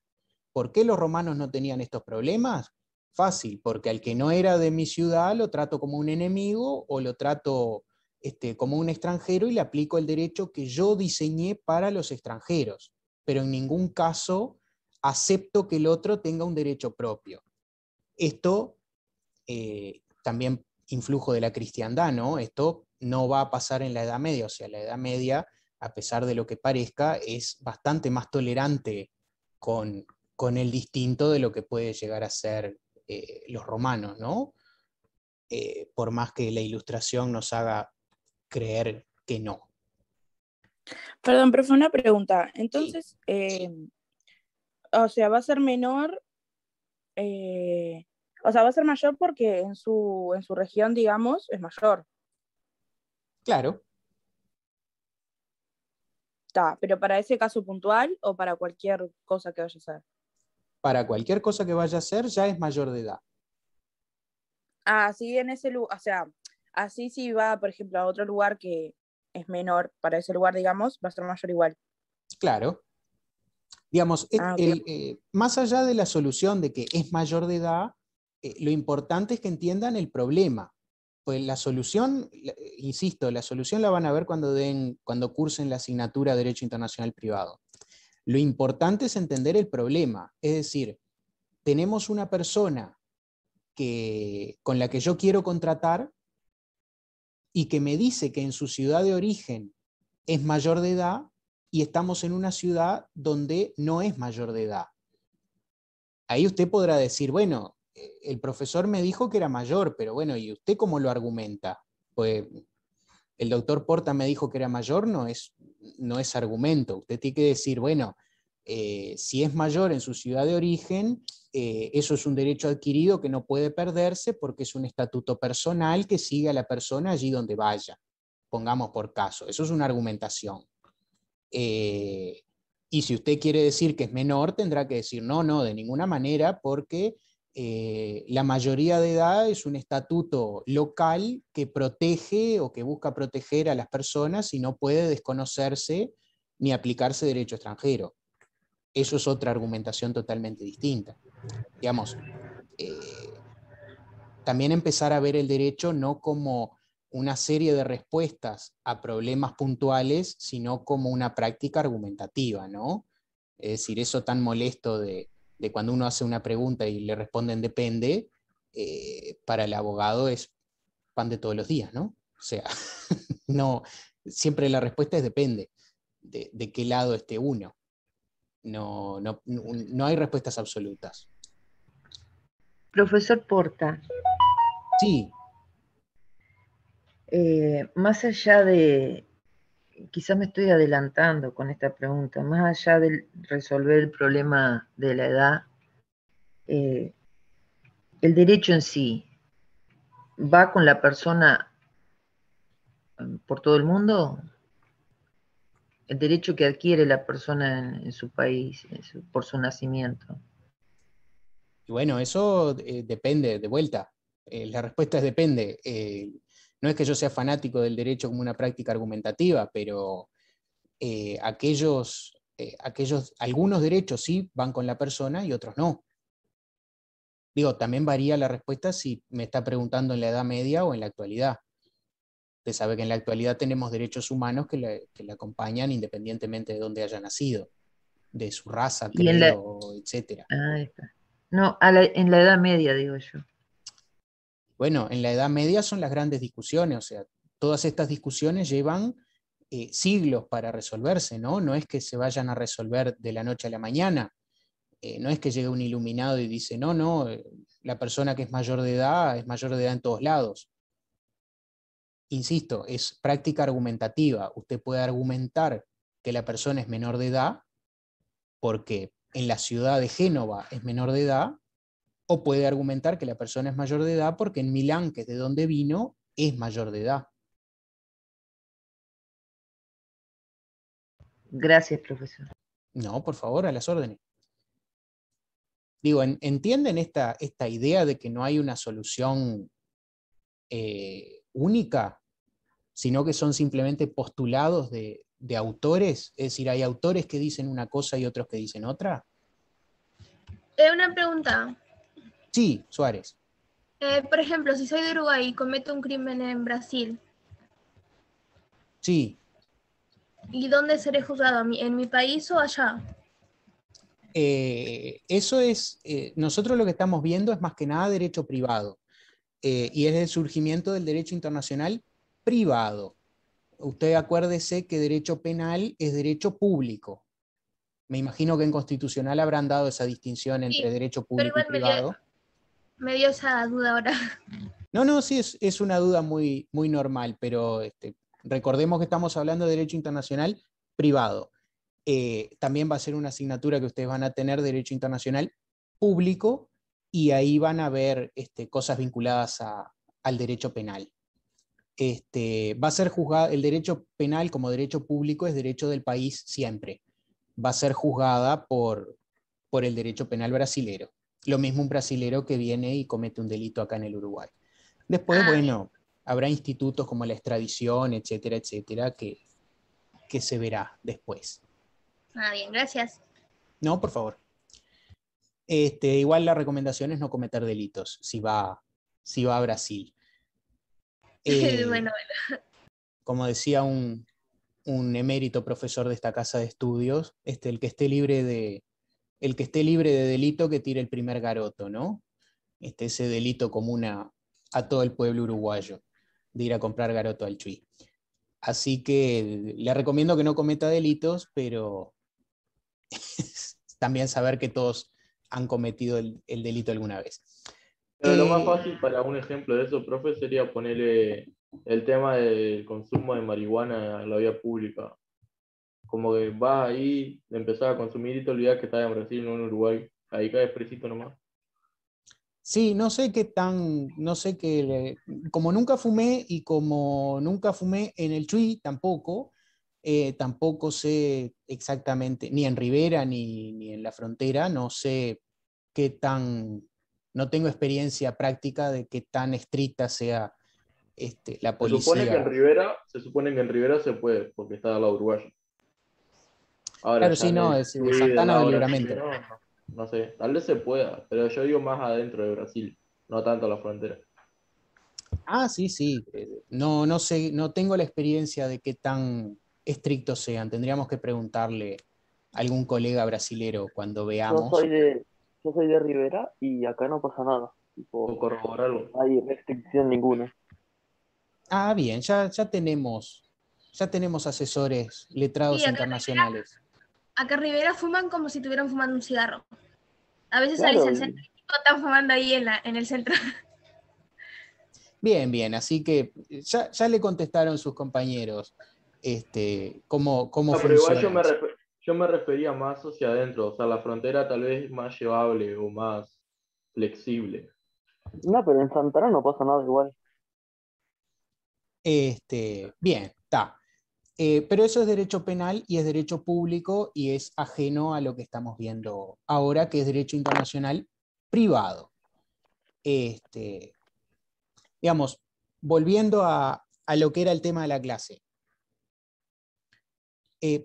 ¿Por qué los romanos no tenían estos problemas? Fácil, porque al que no era de mi ciudad lo trato como un enemigo o lo trato como un extranjero y le aplico el derecho que yo diseñé para los extranjeros, pero en ningún caso acepto que el otro tenga un derecho propio. Esto también influjo de la cristiandad, ¿no? Esto no va a pasar en la Edad Media, o sea, la Edad Media, a pesar de lo que parezca, es bastante más tolerante con el distinto de lo que puede llegar a ser los romanos, ¿no? Por más que la Ilustración nos haga creer que no. Perdón, pero fue una pregunta. Entonces, o sea, va a ser menor, o sea, va a ser mayor porque en su región, digamos, es mayor. Claro. Está, pero para ese caso puntual o para cualquier cosa que vaya a ser. Para cualquier cosa que vaya a ser, ya es mayor de edad. Así en ese lugar, o sea, así si va, por ejemplo, a otro lugar que es menor, para ese lugar, digamos, va a ser mayor igual. Claro. Digamos, más allá de la solución de que es mayor de edad, lo importante es que entiendan el problema. Pues la solución, insisto, la solución la van a ver cuando cursen la asignatura de Derecho Internacional Privado. Lo importante es entender el problema. Es decir, tenemos una persona con la que yo quiero contratar y que me dice que en su ciudad de origen es mayor de edad y estamos en una ciudad donde no es mayor de edad. Ahí usted podrá decir, bueno, el profesor me dijo que era mayor, pero bueno, ¿y usted cómo lo argumenta? Pues el doctor Porta me dijo que era mayor, no es argumento. Usted tiene que decir, bueno, si es mayor en su ciudad de origen, eso es un derecho adquirido que no puede perderse porque es un estatuto personal que sigue a la persona allí donde vaya. Pongamos por caso, eso es una argumentación. Y si usted quiere decir que es menor, tendrá que decir no, de ninguna manera, porque La mayoría de edad es un estatuto local que protege o que busca proteger a las personas y no puede desconocerse ni aplicarse derecho extranjero. Eso es otra argumentación totalmente distinta. Digamos, también empezar a ver el derecho no como una serie de respuestas a problemas puntuales, sino como una práctica argumentativa, ¿no? Es decir, eso tan molesto de cuando uno hace una pregunta y le responden depende, para el abogado es pan de todos los días, ¿no? O sea, no, siempre la respuesta es depende de qué lado esté uno. No hay respuestas absolutas. Profesor Porta. Sí. Más allá de, quizás me estoy adelantando con esta pregunta, más allá de resolver el problema de la edad, el derecho en sí, ¿va con la persona por todo el mundo? El derecho que adquiere la persona en su país, por su nacimiento. Y bueno, eso depende, de vuelta. La respuesta es depende. No es que yo sea fanático del derecho como una práctica argumentativa, pero algunos derechos sí van con la persona y otros no. Digo, también varía la respuesta si me está preguntando en la Edad Media o en la actualidad. Usted sabe que en la actualidad tenemos derechos humanos que le acompañan independientemente de dónde haya nacido, de su raza, credo, etc. Ah, está. No, en la Edad Media, digo yo. Bueno, en la Edad Media son las grandes discusiones, o sea, todas estas discusiones llevan siglos para resolverse, ¿no? No es que se vayan a resolver de la noche a la mañana, no es que llegue un iluminado y dice, no, la persona que es mayor de edad en todos lados. Insisto, es práctica argumentativa. Usted puede argumentar que la persona es menor de edad porque en la ciudad de Génova es menor de edad, o puede argumentar que la persona es mayor de edad porque en Milán, que es de donde vino, es mayor de edad. Gracias, profesor. No, por favor, a las órdenes. Digo, ¿entienden esta idea de que no hay una solución única, sino que son simplemente postulados de autores? Es decir, hay autores que dicen una cosa y otros que dicen otra. Una pregunta. Sí, Suárez. Por ejemplo, si soy de Uruguay y cometo un crimen en Brasil, Sí. ¿y dónde seré juzgado? ¿En mi país o allá? Eso es, nosotros lo que estamos viendo es más que nada derecho privado, y es el surgimiento del derecho internacional privado. Usted acuérdese que derecho penal es derecho público. Me imagino que en constitucional habrán dado esa distinción entre derecho público y privado. Me dio esa duda ahora. No, sí, es una duda muy, muy normal, pero recordemos que estamos hablando de derecho internacional privado. También va a ser una asignatura que ustedes van a tener derecho internacional público, y ahí van a ver cosas vinculadas al derecho penal. Va a ser juzgado, el derecho penal como derecho público es derecho del país siempre. Va a ser juzgada por el derecho penal brasilero. Lo mismo un brasilero que viene y comete un delito acá en el Uruguay. Después, bueno, habrá institutos como la extradición, etcétera, etcétera, que se verá después. Bien, gracias. No, por favor. Igual la recomendación es no cometer delitos si va a Brasil. Bueno. Como decía un emérito profesor de esta casa de estudios, el que esté libre de delito que tire el primer garoto, ¿no? Ese delito común a todo el pueblo uruguayo, de ir a comprar garoto al Chuy. Así que le recomiendo que no cometa delitos, pero también saber que todos han cometido el delito alguna vez. Pero lo más fácil para un ejemplo de eso, profe, sería ponerle el tema del consumo de marihuana en la vía pública. Como que vas ahí, empezás a consumir y te olvidás que estás en Brasil, no en Uruguay. Ahí caes presito nomás. Sí, como nunca fumé, y como nunca fumé en el Chuy tampoco, tampoco sé exactamente, ni en Rivera ni en la frontera, no sé qué tan no tengo experiencia práctica de qué tan estricta sea la Se supone que en policía. Rivera se puede, porque está al lado uruguayo. Ahora, Claro, ya sí, en no, el es Chuy, del Santana del lado Livramento. brasileño, no sé, tal vez se pueda, pero yo digo más adentro de Brasil, no tanto a la frontera. Ah, sí, sí. No, no sé, no tengo la experiencia de qué tan estrictos sean. Tendríamos que preguntarle a algún colega brasilero cuando Yo soy veamos. de, yo soy de Rivera y acá no pasa nada. O Tipo, corroborarlo. no hay restricción ninguna. Ah, bien, ya tenemos asesores Sí, letrados internacionales. acá en Rivera fuman como si estuvieran fumando un cigarro. A veces salís Claro, al centro y no están fumando ahí en el centro. Bien, bien, así que ya le contestaron sus compañeros cómo No, pero igual funciona eso. yo me refería más hacia adentro, o sea, la frontera tal vez es más llevable o más flexible. no, pero en Santana no pasa nada igual. Bien, está. Pero eso es derecho penal y es derecho público y es ajeno a lo que estamos viendo ahora, que es derecho internacional privado. Digamos, volviendo a lo que era el tema de la clase.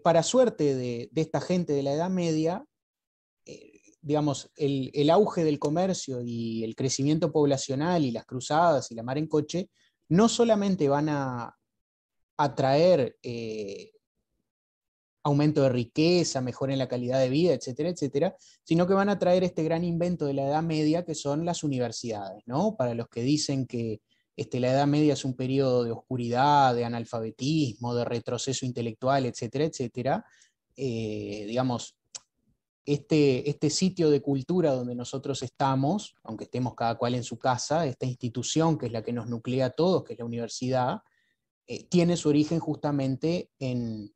Para suerte de esta gente de la Edad Media, digamos, el auge del comercio y el crecimiento poblacional y las cruzadas y la mar en coche, no solamente van a traer aumento de riqueza, mejora en la calidad de vida, etcétera, etcétera, sino que van a traer este gran invento de la Edad Media que son las universidades, ¿no? Para los que dicen que la Edad Media es un periodo de oscuridad, de analfabetismo, de retroceso intelectual, etcétera, etcétera, digamos, este sitio de cultura donde nosotros estamos, aunque estemos cada cual en su casa, esta institución que es la que nos nuclea a todos, que es la universidad, tiene su origen justamente en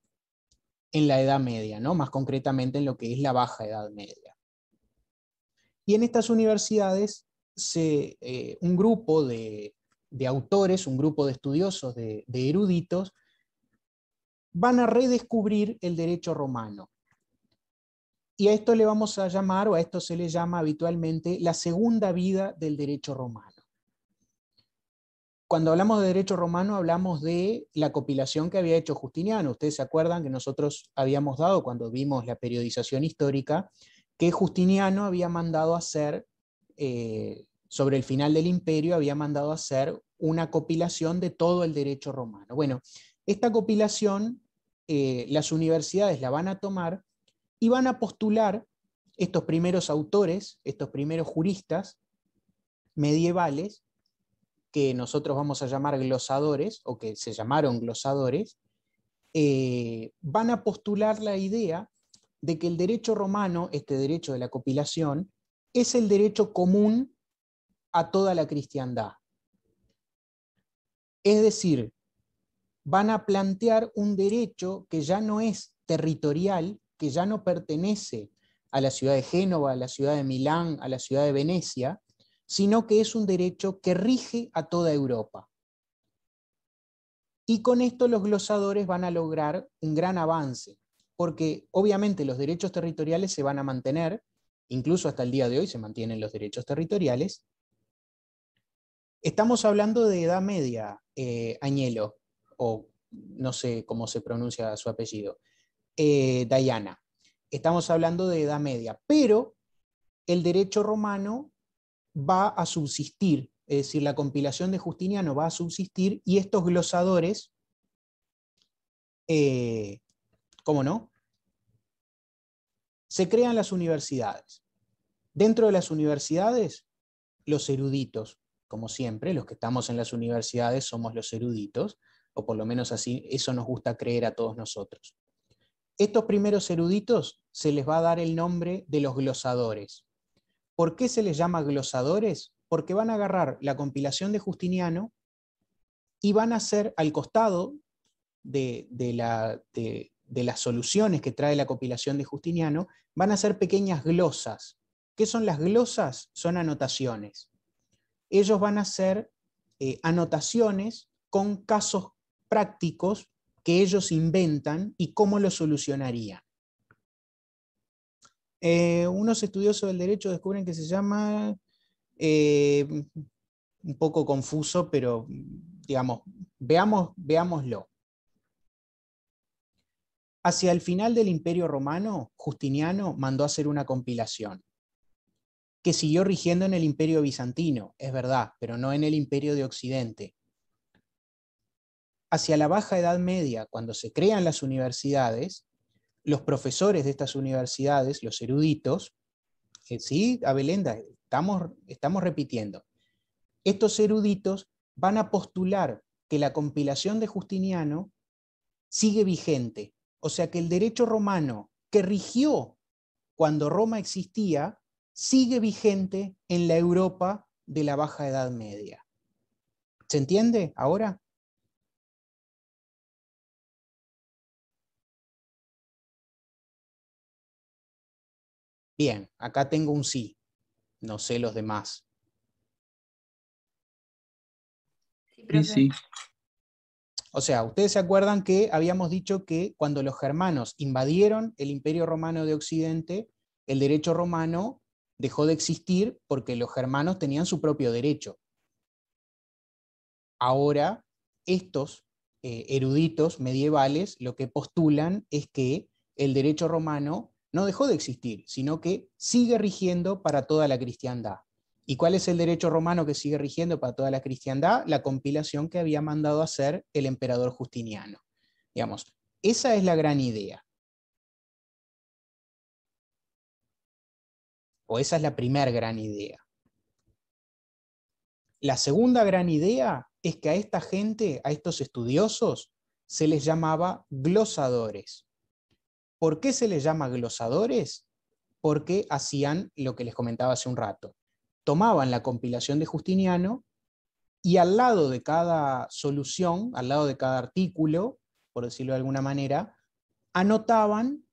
la Edad Media, ¿no? Más concretamente en lo que es la Baja Edad Media. Y en estas universidades, un grupo de autores, un grupo de estudiosos, de eruditos, van a redescubrir el derecho romano. Y a esto le vamos a llamar, o a esto se le llama habitualmente, la segunda vida del derecho romano. Cuando hablamos de derecho romano hablamos de la compilación que había hecho Justiniano. Ustedes se acuerdan que nosotros habíamos dado, cuando vimos la periodización histórica, que Justiniano había mandado hacer, sobre el final del imperio, había mandado hacer una compilación de todo el derecho romano. Bueno, esta compilación las universidades la van a tomar y van a postular estos primeros autores, estos primeros juristas medievales, que nosotros vamos a llamar glosadores, o que se llamaron glosadores, van a postular la idea de que el derecho romano, este derecho de la compilación, es el derecho común a toda la cristiandad. Es decir, van a plantear un derecho que ya no es territorial, que ya no pertenece a la ciudad de Génova, a la ciudad de Milán, a la ciudad de Venecia, sino que es un derecho que rige a toda Europa. Y con esto los glosadores van a lograr un gran avance, porque obviamente los derechos territoriales se van a mantener, incluso hasta el día de hoy se mantienen los derechos territoriales. Estamos hablando de Edad Media, Añelo, o no sé cómo se pronuncia su apellido, Diana. Estamos hablando de Edad Media, pero el derecho romano va a subsistir, es decir, la compilación de Justiniano va a subsistir y estos glosadores, ¿cómo no? Se crean las universidades. Dentro de las universidades, los eruditos, como siempre, los que estamos en las universidades somos los eruditos, o por lo menos así, eso nos gusta creer a todos nosotros. Estos primeros eruditos se les va a dar el nombre de los glosadores. ¿Por qué se les llama glosadores? Porque van a agarrar la compilación de Justiniano y van a hacer al costado de las soluciones que trae la compilación de Justiniano, van a hacer pequeñas glosas. ¿Qué son las glosas? Son anotaciones. Ellos van a hacer anotaciones con casos prácticos que ellos inventan y cómo lo solucionarían. Unos estudiosos del derecho descubren que se llama Un poco confuso, pero digamos, veámoslo. Hacia el final del Imperio Romano, Justiniano mandó a hacer una compilación que siguió rigiendo en el Imperio Bizantino, es verdad, pero no en el Imperio de Occidente. Hacia la Baja Edad Media, cuando se crean las universidades, los profesores de estas universidades, los eruditos, sí, Abelenda, estamos repitiendo, estos eruditos van a postular que la compilación de Justiniano sigue vigente, o sea que el derecho romano que rigió cuando Roma existía, sigue vigente en la Europa de la Baja Edad Media. ¿Se entiende ahora? Bien, acá tengo un sí, no sé los demás. Sí, sí. O sea, ustedes se acuerdan que habíamos dicho que cuando los germanos invadieron el Imperio Romano de Occidente, el derecho romano dejó de existir porque los germanos tenían su propio derecho. Ahora, estos eruditos medievales lo que postulan es que el derecho romano no dejó de existir, sino que sigue rigiendo para toda la cristiandad. ¿Y cuál es el derecho romano que sigue rigiendo para toda la cristiandad? La compilación que había mandado a hacer el emperador Justiniano. Digamos, esa es la gran idea. O esa es la primera gran idea. La segunda gran idea es que a esta gente, a estos estudiosos, se les llamaba glosadores. ¿Por qué se les llama glosadores? Porque hacían lo que les comentaba hace un rato. Tomaban la compilación de Justiniano y al lado de cada solución, al lado de cada artículo, por decirlo de alguna manera, anotaban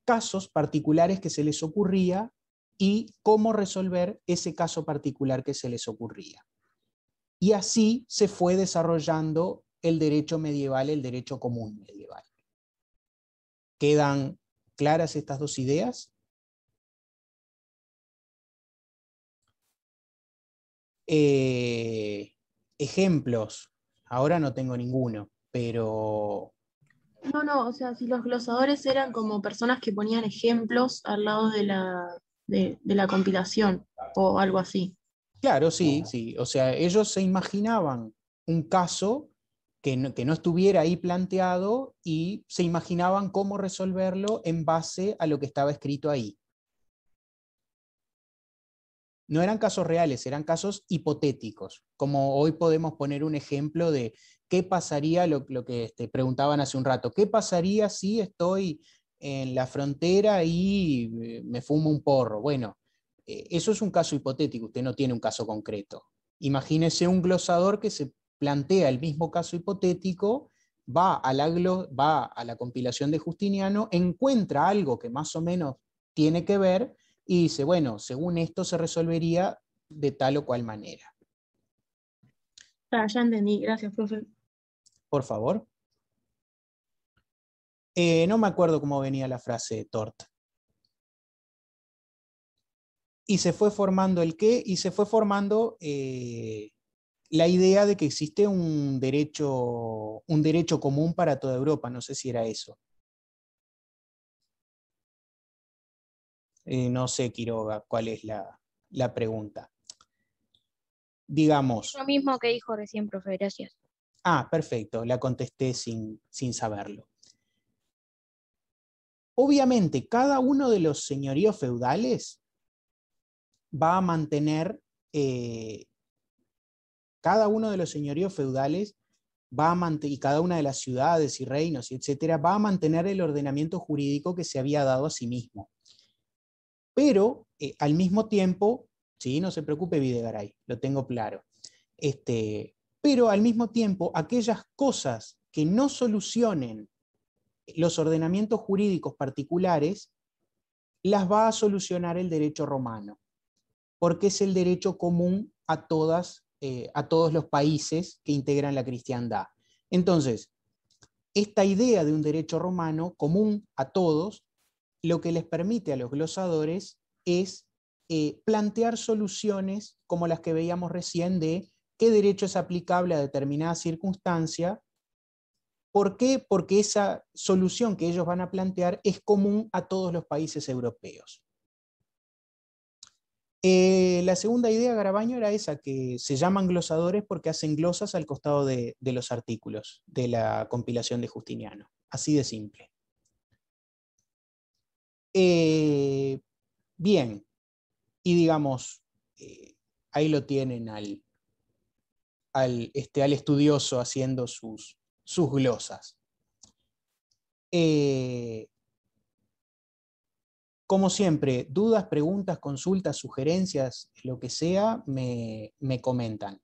casos particulares que se les ocurría y cómo resolver ese caso particular que se les ocurría. Y así se fue desarrollando el derecho medieval, el derecho común medieval. ¿Quedan claras estas dos ideas? Ejemplos. Ahora no tengo ninguno, pero... No, o sea, si los glosadores eran como personas que ponían ejemplos al lado de la compilación o algo así. Claro, sí, sí. O sea, ellos se imaginaban un caso que no estuviera ahí planteado y se imaginaban cómo resolverlo en base a lo que estaba escrito ahí. No eran casos reales, eran casos hipotéticos, como hoy podemos poner un ejemplo de qué pasaría, lo que preguntaban hace un rato, ¿qué pasaría si estoy en la frontera y me fumo un porro? Bueno, eso es un caso hipotético, usted no tiene un caso concreto. Imagínese un glosador que se plantea el mismo caso hipotético, va a la compilación de Justiniano, encuentra algo que más o menos tiene que ver, y dice, bueno, según esto se resolvería de tal o cual manera. Ya entendí, gracias, profe. Por favor. No me acuerdo cómo venía la frase, Tort. Y se fue formando el qué, y se fue formando la idea de que existe un derecho común para toda Europa, no sé si era eso. No sé, Quiroga, cuál es la pregunta. Digamos. Lo mismo que dijo recién, profe, gracias. Ah, perfecto, la contesté sin saberlo. Obviamente, cada uno de los señoríos feudales va a mantener, cada uno de los señoríos feudales va a mantener, y cada una de las ciudades y reinos, etcétera, va a mantener el ordenamiento jurídico que se había dado a sí mismo. Pero, al mismo tiempo, sí, no se preocupe Videgaray, lo tengo claro. Pero al mismo tiempo, aquellas cosas que no solucionen los ordenamientos jurídicos particulares, las va a solucionar el derecho romano, porque es el derecho común a todos los países que integran la cristiandad. Entonces, esta idea de un derecho romano común a todos, lo que les permite a los glosadores es plantear soluciones como las que veíamos recién de qué derecho es aplicable a determinada circunstancia. ¿Por qué? Porque esa solución que ellos van a plantear es común a todos los países europeos. La segunda idea, Garabagno, era esa, que se llaman glosadores porque hacen glosas al costado de los artículos de la compilación de Justiniano. Así de simple. Bien, y digamos, ahí lo tienen al estudioso haciendo sus glosas. Como siempre, dudas, preguntas, consultas, sugerencias, lo que sea, me comentan.